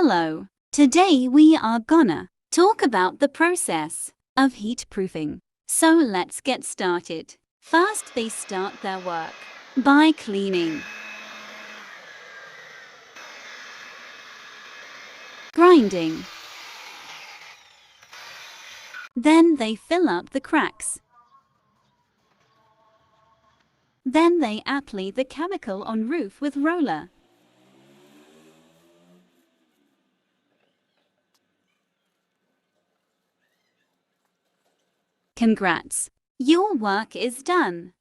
Hello. Today we are gonna talk about the process of heatproofing. So let's get started. First, they start their work by cleaning, grinding. Then they fill up the cracks. Then they apply the chemical on roof with roller. Congrats! Your work is done.